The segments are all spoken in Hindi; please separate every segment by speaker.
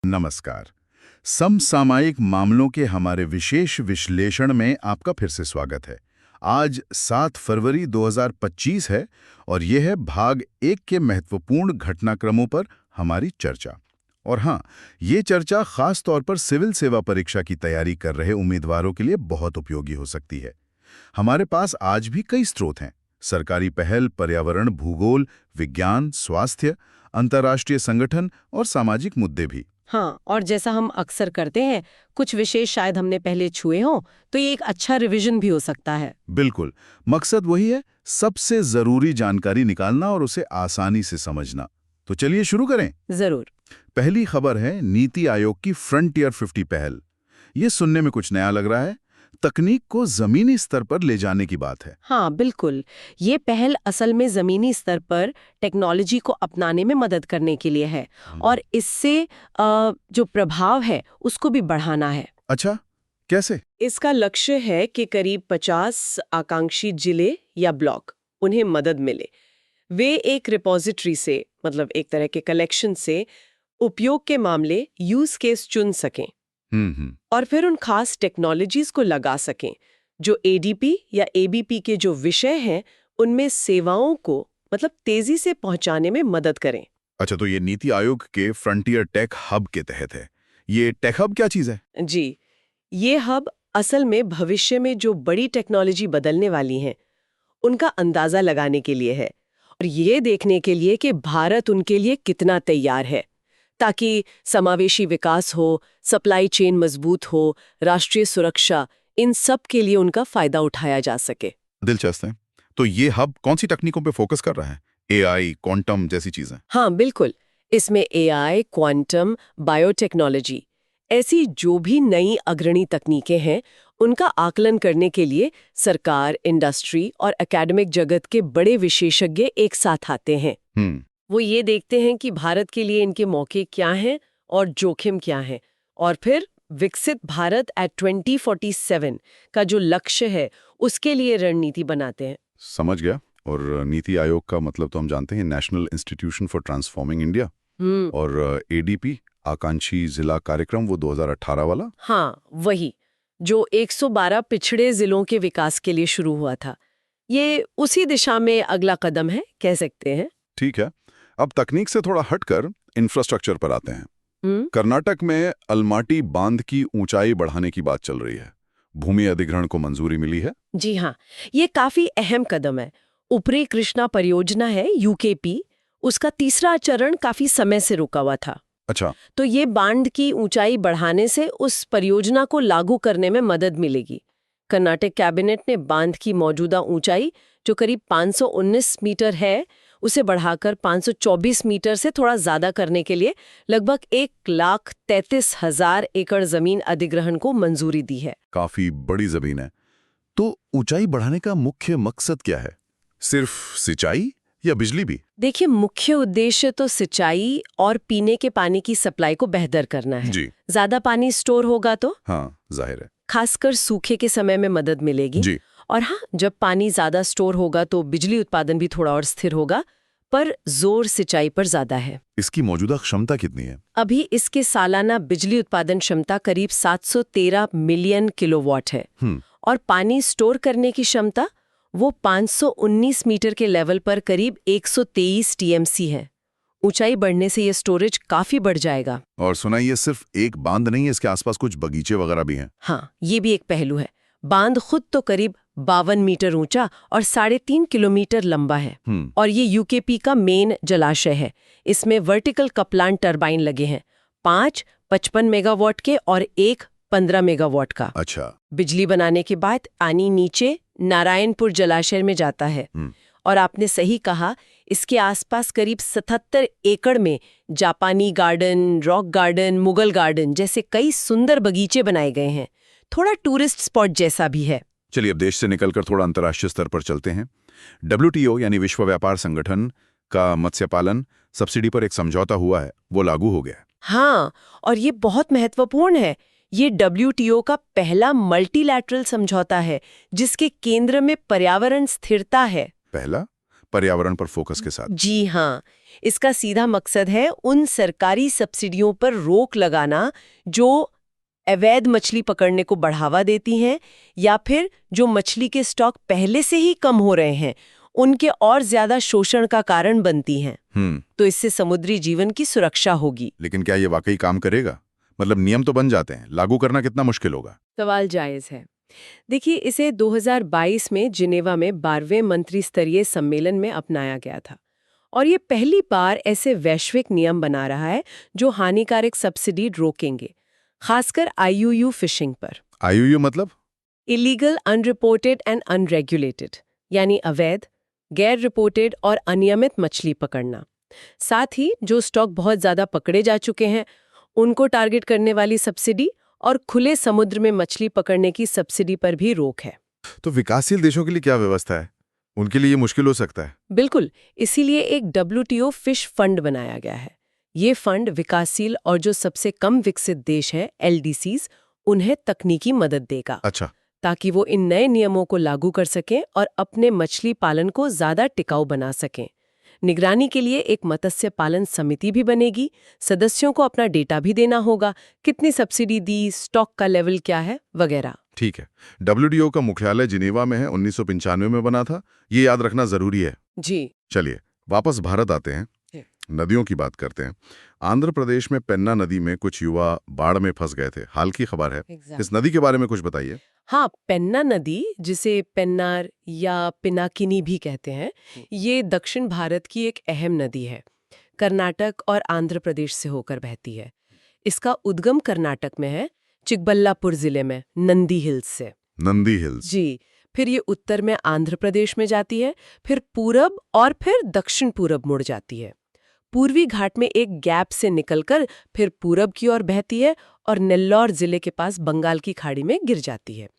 Speaker 1: नमस्कार। समसामयिक मामलों के हमारे विशेष विश्लेषण में आपका फिर से स्वागत है। आज 7 फरवरी 2025 है और यह है भाग 1 के महत्वपूर्ण घटनाक्रमों पर हमारी चर्चा। और हाँ, ये चर्चा खास तौर पर सिविल सेवा परीक्षा की तैयारी कर रहे उम्मीदवारों के लिए बहुत उपयोगी हो सकती है। हमारे पास आज भी कई स्रोत हैं: सरकारी पहल, पर्यावरण, भूगोल, विज्ञान, स्वास्थ्य, अंतर्राष्ट्रीय संगठन और सामाजिक मुद्दे भी।
Speaker 2: हाँ, और जैसा हम अक्सर करते हैं, कुछ विषय शायद हमने पहले छुए हों, तो ये एक अच्छा रिवीजन भी हो सकता है।
Speaker 1: बिल्कुल, मकसद वही है, सबसे जरूरी जानकारी निकालना और उसे आसानी से समझना। तो चलिए शुरू करें।
Speaker 2: जरूर।
Speaker 1: पहली खबर है नीति आयोग की फ्रंटियर 50 पहल। ये सुनने में कुछ नया लग रहा है। तकनीक को जमीनी स्तर पर ले जाने की बात है।
Speaker 2: हाँ, बिल्कुल। ये पहल असल में जमीनी स्तर पर टेक्नोलॉजी को अपनाने में मदद करने के लिए है और इससे जो प्रभाव है उसको भी बढ़ाना है।
Speaker 1: अच्छा, कैसे?
Speaker 2: इसका लक्ष्य है कि करीब 50 आकांक्षी जिले या ब्लॉक उन्हें मदद मिले। वे एक रिपोजिटरी से, मतलब एक तरह के कलेक्शन से, उपयोग के मामले, यूज केस चुन सकें और फिर उन खास टेक्नोलॉजीज को लगा सकें जो एडीपी या एबीपी के जो विषय हैं उनमें सेवाओं को मतलब तेजी से पहुंचाने में मदद करें।
Speaker 1: अच्छा, तो ये नीति आयोग के फ्रंटियर टेक हब के तहत है। ये टेक हब क्या चीज है?
Speaker 2: जी, ये हब असल में भविष्य में जो बड़ी टेक्नोलॉजी बदलने वाली हैं उनका अंदाजा लगाने के लिए है और ये देखने के लिए कि भारत उनके लिए कितना तैयार है, ताकि समावेशी विकास हो, सप्लाई चेन मजबूत हो, राष्ट्रीय सुरक्षा, इन सब के लिए उनका फायदा उठाया जा सके।
Speaker 1: दिलचस्प है। तो ये हब कौन सी तकनीकों पे फोकस कर रहा है? एआई, क्वांटम जैसी चीजें?
Speaker 2: हाँ, बिल्कुल। इसमें एआई, क्वांटम, बायोटेक्नोलॉजी, ऐसी जो भी नई अग्रणी तकनीकें हैं उनका आकलन करने के लिए सरकार, इंडस्ट्री और एकेडमिक जगत के बड़े विशेषज्ञ एक साथ आते हैं। वो ये देखते हैं कि भारत के लिए इनके मौके क्या हैं और जोखिम क्या हैं, और फिर विकसित भारत एट 2047 का जो लक्ष्य है उसके लिए रणनीति बनाते हैं।
Speaker 1: समझ गया। और नीति आयोग का मतलब तो हम जानते हैं, national institution for transforming India. और एडीपी, आकांक्षी जिला कार्यक्रम, वो 2018 वाला।
Speaker 2: हाँ, वही जो 112 पिछड़े जिलों के विकास के लिए शुरू हुआ था। ये उसी दिशा में अगला कदम है, कह सकते हैं।
Speaker 1: ठीक है, अब तकनीक से थोड़ा हटकर इंफ्रास्ट्रक्चर पर आते हैं। कर्नाटक में अलमाटी बांध की ऊंचाई बढ़ाने की बात चल रही है। भूमि अधिग्रहण को मंजूरी मिली है।
Speaker 2: जी हाँ, ये काफी अहम कदम है। ऊपरी कृष्णा परियोजना है, यूकेपी, उसका तीसरा चरण काफी समय से रुका हुआ था।
Speaker 1: अच्छा,
Speaker 2: तो ये बांध की ऊंचाई बढ़ाने से उस परियोजना को लागू करने में मदद मिलेगी। कर्नाटक कैबिनेट ने बांध की मौजूदा ऊंचाई, जो करीब 519 मीटर है, उसे बढ़ाकर 524 मीटर से थोड़ा ज्यादा करने के लिए लगभग 1,33,000 एकड़ जमीन अधिग्रहण को मंजूरी दी है।
Speaker 1: काफी बड़ी जमीन है। तो ऊंचाई बढ़ाने का मुख्य मकसद क्या है? सिर्फ सिंचाई या बिजली भी?
Speaker 2: देखिए, मुख्य उद्देश्य तो सिंचाई और पीने के पानी की सप्लाई को बेहतर करना है।
Speaker 1: जी।
Speaker 2: ज्यादा पानी स्टोर होगा तो
Speaker 1: हाँ, जाहिर है,
Speaker 2: खासकर सूखे के समय में मदद मिलेगी।
Speaker 1: जी।
Speaker 2: और हाँ, जब पानी ज्यादा स्टोर होगा तो बिजली उत्पादन भी थोड़ा और स्थिर होगा, पर जोर सिंचाई पर ज्यादा है।
Speaker 1: इसकी मौजूदा क्षमता कितनी है?
Speaker 2: अभी इसके सालाना बिजली उत्पादन क्षमता करीब 713 मिलियन किलोवाट है और पानी स्टोर करने की क्षमता वो 519 मीटर के लेवल पर करीब 123 टीएमसी है। ऊंचाई बढ़ने से ये स्टोरेज काफी बढ़ जाएगा।
Speaker 1: और सुना, ये सिर्फ एक बांध नहीं है, इसके आसपास कुछ बगीचे वगैरह भी हैं।
Speaker 2: हाँ, ये भी एक पहलू है। बांध खुद तो करीब 52 मीटर ऊंचा और 3.5 किलोमीटर लंबा है और ये यूकेपी का मेन जलाशय है। इसमें वर्टिकल कपलान टरबाइन लगे हैं, 5 55 मेगावाट के और एक 15 मेगावाट का।
Speaker 1: अच्छा।
Speaker 2: बिजली बनाने के बाद पानी नीचे नारायणपुर जलाशय में जाता है। और आपने सही कहा, इसके आसपास करीब 77 एकड़ में जापानी garden, rock garden, Mughal garden जैसे कई सुंदर बगीचे बनाए गए हैं। थोड़ा टूरिस्ट स्पॉट जैसा भी है।
Speaker 1: चलिए, अब देश से निकलकर थोड़ा अंतर्राष्ट्रीय स्तर पर चलते हैं। WTO यानी विश्व व्यापार संगठन का मत्स्य पालन सब्सिडी पर एक समझौता हुआ है, वो लागू हो गया।
Speaker 2: हाँ, और ये बहुत महत्वपूर्ण है। ये WTO का पहला मल्टीलैटरल समझौता है जिसके केंद्र में पर्यावरण स्थिरता है।
Speaker 1: पहला पर्यावरण पर फोकस के साथ।
Speaker 2: जी हाँ, इसका सीधा मकसद है उन सरकारी सब्सिडियों पर रोक लगाना जो अवैध मछली पकड़ने को बढ़ावा देती हैं या फिर जो मछली के स्टॉक पहले से ही कम हो रहे हैं उनके और ज्यादा शोषण का कारण बनती हैं। तो इससे समुद्री जीवन की सुरक्षा होगी।
Speaker 1: लेकिन क्या ये वाकई काम करेगा? मतलब नियम तो बन जाते हैं, लागू करना कितना मुश्किल होगा?
Speaker 2: सवाल जायज है। देखिए, इसे 2022 में जिनेवा में 12वें मंत्री स्तरीय सम्मेलन में अपनाया गया था और ये पहली बार ऐसे वैश्विक नियम बना रहा है जो हानिकारक सब्सिडी रोकेंगे, खासकर आईयूयू फिशिंग पर।
Speaker 1: आईयूयू मतलब?
Speaker 2: इलीगल, अनरिपोर्टेड एंड अनरेगुलेटेड, यानी अवैध, गैर रिपोर्टेड और अनियमित मछली पकड़ना। साथ ही जो स्टॉक बहुत ज्यादा पकड़े जा चुके हैं उनको टारगेट करने वाली सब्सिडी और खुले समुद्र में मछली पकड़ने की सब्सिडी पर भी रोक है।
Speaker 1: तो विकासशील देशों के लिए क्या व्यवस्था है? उनके लिए ये मुश्किल हो सकता है।
Speaker 2: बिल्कुल, इसीलिए एक WTO फिश फंड बनाया गया है। ये फंड विकासशील और जो सबसे कम विकसित देश है LDCs, उन्हें तकनीकी मदद देगा।
Speaker 1: अच्छा।
Speaker 2: ताकि वो इन नए नियमों को लागू कर सकें और अपने मछली पालन को ज्यादा टिकाऊ बना सकें। निगरानी के लिए एक मत्स्य पालन समिति भी बनेगी। सदस्यों को अपना डेटा भी देना होगा, कितनी सब्सिडी दी, स्टॉक का लेवल क्या है, वगैरह।
Speaker 1: ठीक है। WTO का मुख्यालय जिनेवा में है, 1995 में बना था। ये याद रखना जरूरी है।
Speaker 2: जी।
Speaker 1: चलिए वापस भारत आते हैं, नदियों की बात करते हैं। आंध्र प्रदेश में पेन्ना नदी में कुछ युवा बाढ़ में फंस गए थे, हाल की खबर है। इस नदी के बारे में कुछ बताइए।
Speaker 2: हाँ, पेन्ना नदी, जिसे पेन्नार या पिनाकिनी भी कहते हैं, ये दक्षिण भारत की एक अहम नदी है। कर्नाटक और आंध्र प्रदेश से होकर बहती है। इसका उद्गम कर्नाटक में है, चिकबल्लापुर जिले में, नंदी हिल्स से।
Speaker 1: नंदी हिल्स?
Speaker 2: जी। फिर ये उत्तर में आंध्र प्रदेश में जाती है, फिर पूरब और फिर दक्षिण पूरब मुड़ जाती है। पूर्वी घाट में एक गैप से निकलकर फिर पूरब की ओर बहती है और नेल्लौर जिले के पास बंगाल की खाड़ी में गिर जाती है।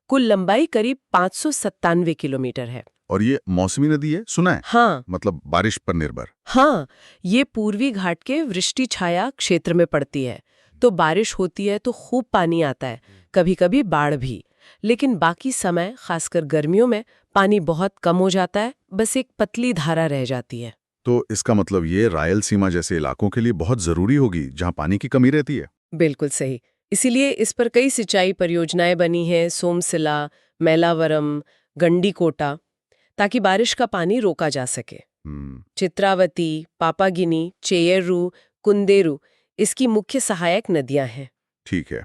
Speaker 2: कुल लंबाई करीब 597 किलोमीटर है।
Speaker 1: और ये मौसमी नदी है, सुना है?
Speaker 2: हाँ।
Speaker 1: मतलब बारिश पर निर्भर?
Speaker 2: हाँ, ये पूर्वी घाट के वृष्टि छाया क्षेत्र में पड़ती है, तो बारिश होती है तो खूब पानी आता है, कभी कभी बाढ़ भी। लेकिन बाकी समय, खासकर गर्मियों में, पानी बहुत कम हो जाता है, बस एक पतली धारा रह जाती है।
Speaker 1: तो इसका मतलब ये रायलसीमा जैसे इलाकों के लिए बहुत जरूरी होगी, जहां पानी की कमी रहती है।
Speaker 2: बिल्कुल सही। इसीलिए इस पर कई सिंचाई परियोजनाएं बनी हैं, सोमशिला, मैलावरम, गंडीकोटा, ताकि बारिश का पानी रोका जा सके। चित्रावती, पापागिनी, चेयरू, कुंदेरू इसकी मुख्य सहायक नदियां हैं।
Speaker 1: ठीक है।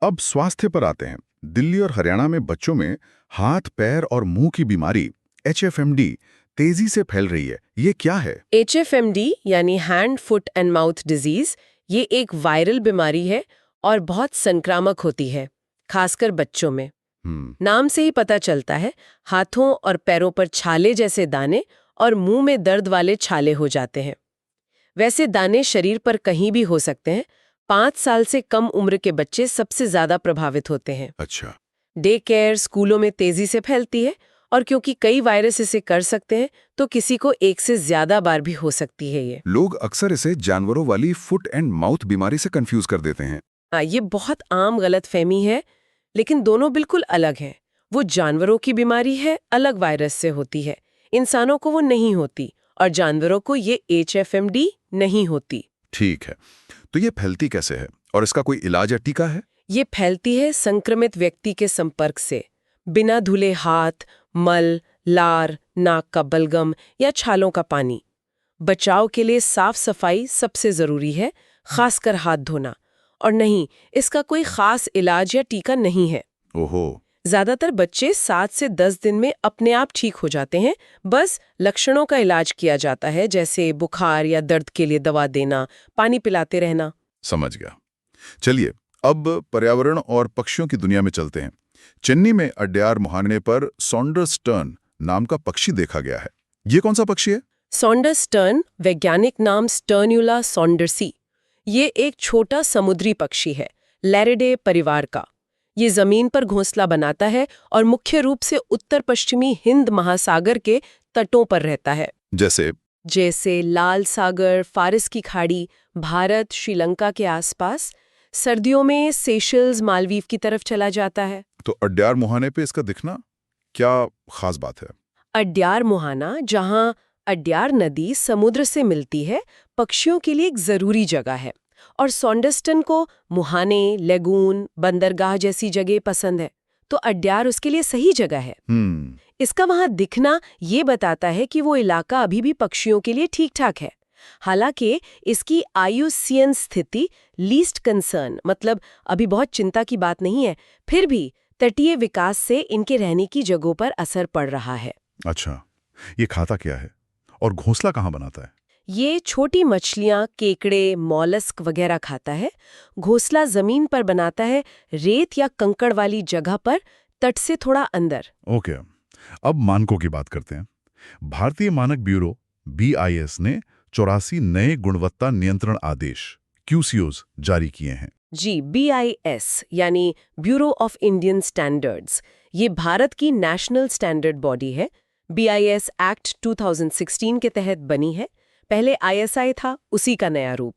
Speaker 1: अब स्वास्थ्य पर आते हैं। दिल्ली और हरियाणा में बच्चों में हाथ, पैर और मुंह की बीमारी HFMD तेजी से फैल रही है। ये क्या है?
Speaker 2: HFMD यानी hand, foot and mouth disease, ये एक वायरल बीमारी है और बहुत संक्रामक होती है, खासकर बच्चों में। नाम से ही पता चलता है, हाथों और पैरों पर छाले जैसे दाने और मुंह में दर्द वाले छाले हो जाते हैं। वैसे दाने शरीर पर कहीं भी हो सकते हैं। 5 साल से कम उम्र के बच्चे सबसे ज्यादा प्रभावित होते हैं।
Speaker 1: अच्छा।
Speaker 2: डे केयर, स्कूलों में तेजी से फैलती है और क्योंकि कई वायरस इसे कर सकते हैं तो किसी को एक से ज्यादा बार भी हो सकती है। ये
Speaker 1: लोग अक्सर इसे जानवरों वाली फुट एंड माउथ बीमारी से कंफ्यूज कर देते हैं।
Speaker 2: ये बहुत आम गलतफहमी है, लेकिन दोनों बिल्कुल अलग हैं। वो जानवरों की बीमारी है, अलग वायरस से होती है। इंसानों को वो नहीं होती और जानवरों को ये HFMD नहीं होती।
Speaker 1: ठीक है। तो ये फैलती कैसे है और इसका कोई इलाज या टीका है?
Speaker 2: ये फैलती है संक्रमित व्यक्ति के संपर्क से, बिना धुले हाथ, मल, लार, नाक का बलगम या छालों का पानी। बचाव के लिए साफ सफाई सबसे जरूरी है, खासकर हाथ धोना। और नहीं, इसका कोई खास इलाज या टीका नहीं है।
Speaker 1: ओहो।
Speaker 2: ज्यादातर बच्चे 7 से 10 दिन में अपने आप ठीक हो जाते हैं। बस लक्षणों का इलाज किया जाता है, जैसे बुखार या दर्द के लिए दवा देना, पानी पिलाते रहना।
Speaker 1: समझ गया। चलिए अब पर्यावरण और पक्षियों की दुनिया में चलते हैं। चेन्नई में अड्यार मुहाने पर सॉन्डर्स टर्न नाम का पक्षी देखा गया है। ये कौन सा पक्षी है?
Speaker 2: सॉन्डर्स टर्न, वैज्ञानिक नाम स्टर्न्युला सॉन्डर्सी। ये एक छोटा समुद्री पक्षी है, लैरिडे परिवार का। ये जमीन पर घोंसला बनाता है और मुख्य रूप से उत्तर पश्चिमी हिंद महासागर के तटों पर रहता है, जैसे लाल सागर, फारिस की खाड़ी, भारत, श्रीलंका के आसपास। सर्दियों में सेशल्स, मालदीव की तरफ चला जाता है।
Speaker 1: तो अड्यार मुहाने पे इसका दिखना क्या खास बात है?
Speaker 2: अड्यार मुहाना, जहां अड्यार नदी समुद्र से मिलती है, पक्षियों के लिए एक जरूरी जगह है। और सॉन्डर्स्टन को मुहाने, लेगून, बंदरगाह जैसी जगह पसंद है, तो अड्यार उसके लिए सही जगह है। इसका वहां दिखना ये बताता है कि वो इलाका अभी भी पक्षियों के लिए ठीक-ठाक है। हालांकि इसकी IUCN स्थिति लीस्ट कंसर्न, मतलब अभी बहुत चिंता की बात नहीं है, फिर भी तटीय विकास से इनके रहने की जगहों पर असर पड़ रहा है।
Speaker 1: अच्छा, ये खाता क्या है और घोंसला कहाँ बनाता है?
Speaker 2: ये छोटी मछलियां, केकड़े, मॉलस्क वगैरह खाता है। घोंसला जमीन पर बनाता है, रेत या कंकड़ वाली जगह पर, तट से थोड़ा अंदर।
Speaker 1: ओके, अब मानकों की बात करते हैं। भारतीय मानक ब्यूरो BIS ने 84 नए गुणवत्ता नियंत्रण आदेश QCOs जारी किए हैं।
Speaker 2: जी, BIS यानी ब्यूरो ऑफ इंडियन स्टैंडर्ड्स, ये भारत की नेशनल स्टैंडर्ड बॉडी है। BIS एक्ट 2016 के तहत बनी है। पहले ISI था, उसी का नया रूप।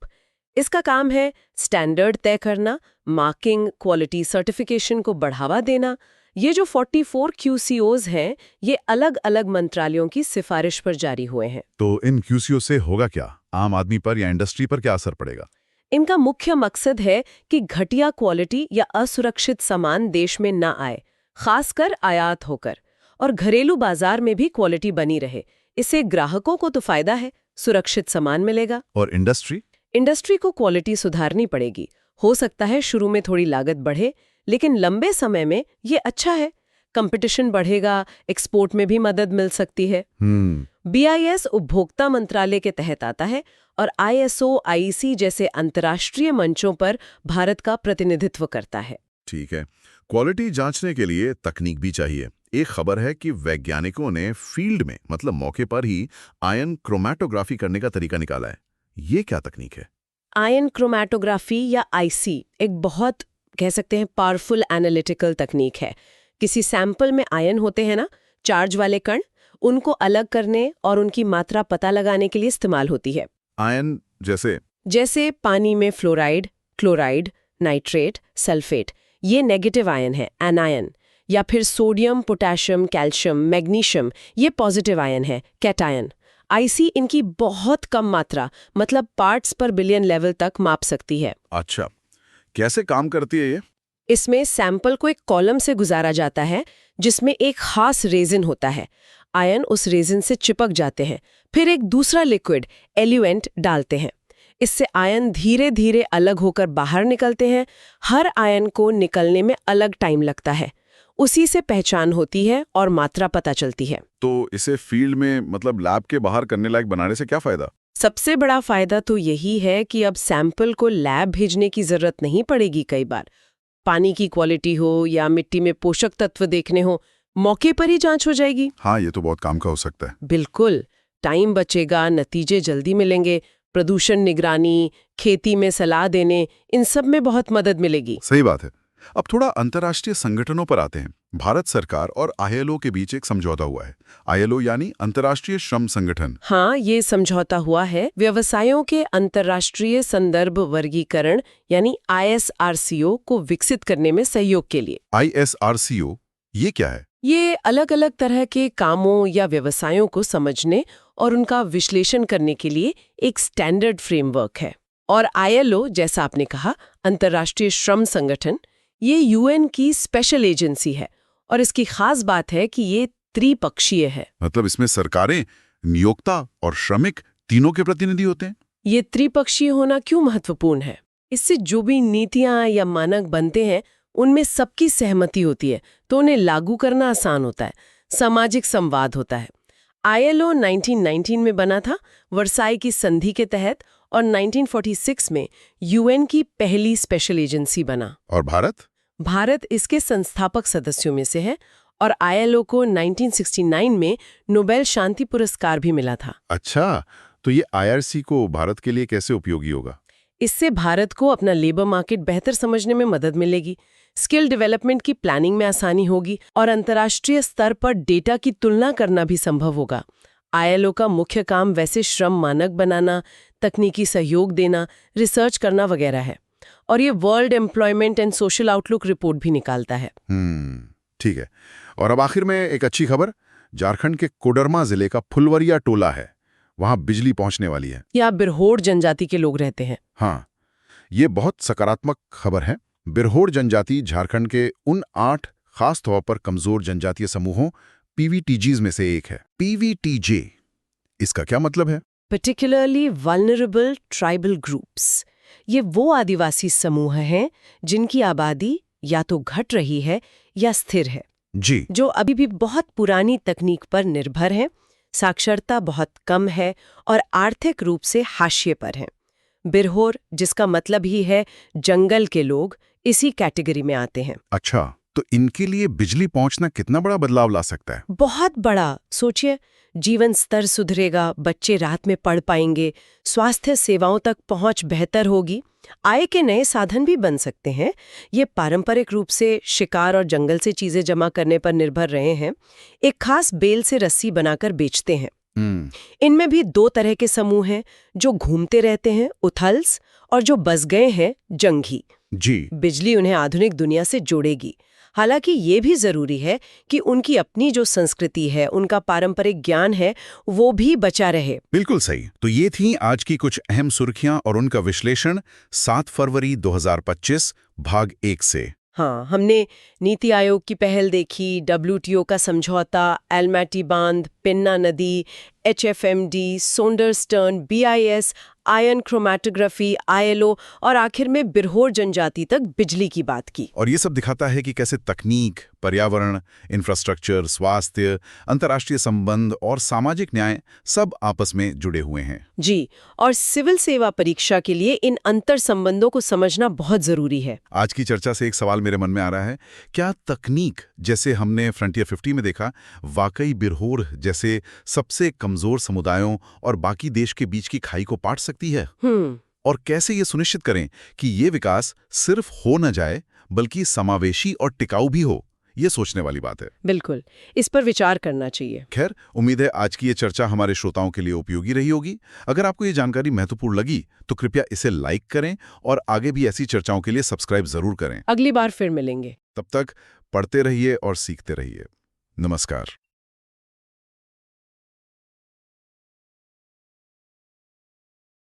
Speaker 2: इसका काम है स्टैंडर्ड तय करना, मार्किंग, क्वालिटी सर्टिफिकेशन को बढ़ावा देना। ये जो 44 QCOs हैं, ये अलग-अलग मंत्रालयों की सिफारिश पर जारी हुए हैं।
Speaker 1: तो इन QCO से होगा क्या? आम आदमी पर या इंडस्ट्री पर क्या असर पड़ेगा?
Speaker 2: इनका मुख्य मकसद है कि घटिया क्वालिटी या असुरक्षित सामान देश में ना आए, खासकर आयात होकर, और घरेलू बाजार में भी क्वालिटी बनी रहे। इससे ग्राहकों को तो फायदा है, सुरक्षित सामान मिलेगा।
Speaker 1: और इंडस्ट्री
Speaker 2: को क्वालिटी सुधारनी पड़ेगी। हो सकता है शुरू में थोड़ी लागत बढ़े, लेकिन लंबे समय में ये अच्छा है। कंपटीशन बढ़ेगा, एक्सपोर्ट में भी मदद मिल सकती है। BIS उपभोक्ता मंत्रालय के तहत आता है और ISO, IEC जैसे अंतर्राष्ट्रीय मंचों पर भारत का प्रतिनिधित्व करता है।
Speaker 1: ठीक है, क्वालिटी जांचने के लिए तकनीक भी चाहिए। एक खबर है कि वैज्ञानिकों ने फील्ड में, मतलब मौके पर ही, आयन क्रोमैटोग्राफी करने का तरीका निकाला है। ये क्या तकनीक है?
Speaker 2: आयन क्रोमैटोग्राफी या IC एक बहुत, कह सकते हैं, पावरफुल एनालिटिकल तकनीक है। किसी सैंपल में आयन होते हैं ना, चार्ज वाले कण, उनको अलग करने और उनकी मात्रा पता लगाने के लिए इस्तेमाल होती है।
Speaker 1: आयन
Speaker 2: जैसे पानी में फ्लोराइड, क्लोराइड, नाइट्रेट, सल्फेट, ये नेगेटिव आयन है, एनायन। या फिर सोडियम, पोटेशियम, कैल्शियम, मैग्नीशियम, ये पॉजिटिव आयन है, कैटायन। IC इनकी बहुत कम मात्रा, मतलब पार्ट्स पर बिलियन लेवल तक माप सकती है।
Speaker 1: अच्छा, कैसे काम करती है ये?
Speaker 2: इसमें सैंपल को एक कॉलम से गुजारा जाता है, जिसमें एक खास रेजिन होता है। आयन उस रेजिन से चिपक जाते हैं, फिर एक दूसरा लिक्विड, एल्यूएंट, डालते हैं। इससे आयन धीरे धीरे अलग होकर बाहर निकलते हैं। हर आयन को निकलने में अलग टाइम लगता है। उसी से पहचान होती है और मात्रा पता चलती है।
Speaker 1: तो इसे फील्ड में, मतलब लैब के बाहर करने लायक बनाने से क्या फायदा?
Speaker 2: सबसे बड़ा फायदा तो यही है कि अब सैंपल को लैब भेजने की जरूरत नहीं पड़ेगी। कई बार पानी की क्वालिटी हो या मिट्टी में पोषक तत्व देखने हो, मौके पर ही जांच हो जाएगी।
Speaker 1: हाँ, ये तो बहुत काम का हो सकता है।
Speaker 2: बिल्कुल, टाइम बचेगा, नतीजे जल्दी मिलेंगे। प्रदूषण निगरानी, खेती में सलाह देने, इन सब में बहुत मदद मिलेगी।
Speaker 1: सही बात है। अब थोड़ा अंतर्राष्ट्रीय संगठनों पर आते हैं। भारत सरकार और ILO के बीच एक समझौता हुआ है। ILO यानी अंतर्राष्ट्रीय श्रम संगठन।
Speaker 2: हाँ, ये समझौता हुआ है व्यवसायों के अंतर्राष्ट्रीय संदर्भ वर्गीकरण यानी ISRCO को विकसित करने में सहयोग के लिए।
Speaker 1: ISRCO, ये क्या है?
Speaker 2: ये अलग अलग तरह के कामों या व्यवसायों को समझने और उनका विश्लेषण करने के लिए एक स्टैंडर्ड फ्रेमवर्क है। और ILO, जैसा आपने कहा, अंतर्राष्ट्रीय श्रम संगठन, ये UN की स्पेशल एजेंसी है और इसकी खास बात है कि ये त्रिपक्षीय है।
Speaker 1: मतलब इसमें सरकारें, नियोक्ता और श्रमिक तीनों के प्रतिनिधि होते हैं।
Speaker 2: ये त्रिपक्षीय होना क्यों महत्वपूर्ण है? इससे जो भी नीतियां या मानक बनते हैं, उनमें सबकी सहमति होती है, तो उन्हें लागू करना आसान होता है। सामाजिक संवाद होता है। ILO 1919 में बना था, वर्साई की संधि के तहत, और 1946 में UN की पहली स्पेशल एजेंसी बना।
Speaker 1: और
Speaker 2: भारत इसके संस्थापक सदस्यों में से है और ILO को 1969 में नोबेल शांति पुरस्कार भी मिला था।
Speaker 1: अच्छा, तो ये IRC को भारत के लिए कैसे उपयोगी होगा?
Speaker 2: इससे भारत को अपना लेबर मार्केट बेहतर समझने में मदद मिलेगी, स्किल डेवलपमेंट की प्लानिंग में आसानी होगी और अंतर्राष्ट्रीय स्तर पर डेटा की तुलना करना भी संभव होगा। ILO का मुख्य काम वैसे श्रम मानक बनाना, तकनीकी सहयोग देना, रिसर्च करना वगैरह है, और ये world employment and social outlook report भी निकालता है।
Speaker 1: ठीक है। और अब आखिर में एक अच्छी खबर, झारखंड के कोडरमा जिले का फुलवरिया टोला है, वहां बिजली पहुंचने वाली है।
Speaker 2: या बिरहोर जनजाति के लोग रहते हैं।
Speaker 1: हाँ, ये बहुत सकारात्मक खबर है। बिरहोर जनजाति झारखंड के उन 8 खास तौर पर कमजोर जनजातीय समूहों पीवीटीजीज में से एक है। पीवीटीजे, इसका क्या मतलब है?
Speaker 2: Particularly vulnerable tribal groups. ये वो आदिवासी समूह हैं जिनकी आबादी या तो घट रही है या स्थिर है,
Speaker 1: जी।
Speaker 2: जो अभी भी बहुत पुरानी तकनीक पर निर्भर हैं, साक्षरता बहुत कम है और आर्थिक रूप से हाशिए पर हैं। बिरहोर, जिसका मतलब ही है जंगल के लोग, इसी कैटेगरी में आते हैं।
Speaker 1: अच्छा, तो इनके लिए बिजली पहुंचना कितना बड़ा बदलाव ला सकता है?
Speaker 2: बहुत बड़ा। सोचिए, जीवन स्तर सुधरेगा, बच्चे रात में पढ़ पाएंगे, स्वास्थ्य सेवाओं तक पहुंच बेहतर होगी, आय के नए साधन भी बन सकते हैं। ये पारंपरिक रूप से शिकार और जंगल से चीजें जमा करने पर निर्भर रहे हैं, एक खास बेल से रस्सी बनाकर बेचते हैं। इनमें भी 2 तरह के समूह हैं, जो घूमते रहते हैं उथल्स, और जो बस गए हैं जंघी।
Speaker 1: जी।
Speaker 2: बिजली उन्हें आधुनिक दुनिया से जोड़ेगी। हालांकि ये भी जरूरी है कि उनकी अपनी जो संस्कृति है, उनका पारंपरिक ज्ञान है, वो भी बचा रहे।
Speaker 1: बिल्कुल सही। तो ये थी आज की कुछ अहम सुर्खियां और उनका विश्लेषण 7 फरवरी 2025 भाग 1 से।
Speaker 2: हाँ, हमने नीति आयोग की पहल देखी, WTO का समझौता, एल्मेटी बांध, पिन्ना नदी, HFMD, सोंडर स्टर्न, BIS, आयन क्रोमैटोग्राफी, ILO और आखिर में बिरहोर जनजाति तक बिजली की बात की।
Speaker 1: और ये सब दिखाता है कि कैसे तकनीक, पर्यावरण, इंफ्रास्ट्रक्चर, स्वास्थ्य, अंतर्राष्ट्रीय संबंध और सामाजिक न्याय सब आपस में जुड़े हुए हैं।
Speaker 2: जी, और सिविल सेवा परीक्षा के लिए इन अंतर संबंधों को समझना बहुत जरूरी है।
Speaker 1: आज की चर्चा से एक सवाल मेरे मन में आ रहा है, क्या तकनीक, जैसे हमने फ्रंटियर 50 में देखा, वाकई बिरहोर जैसे सबसे कमजोर समुदायों और बाकी देश के बीच की खाई को पाट सकती है? और कैसे ये सुनिश्चित करें कि ये विकास सिर्फ हो न जाए बल्कि समावेशी और टिकाऊ भी हो? ये सोचने वाली बात है।
Speaker 2: बिल्कुल, इस पर विचार करना चाहिए।
Speaker 1: खैर, उम्मीद है आज की ये चर्चा हमारे श्रोताओं के लिए उपयोगी रही होगी। अगर आपको ये जानकारी महत्वपूर्ण लगी तो कृपया इसे लाइक करें और आगे भी ऐसी चर्चाओं के लिए सब्सक्राइब जरूर करें।
Speaker 2: अगली बार फिर मिलेंगे।
Speaker 1: तब तक पढ़ते रहिए और सीखते रहिए। नमस्कार।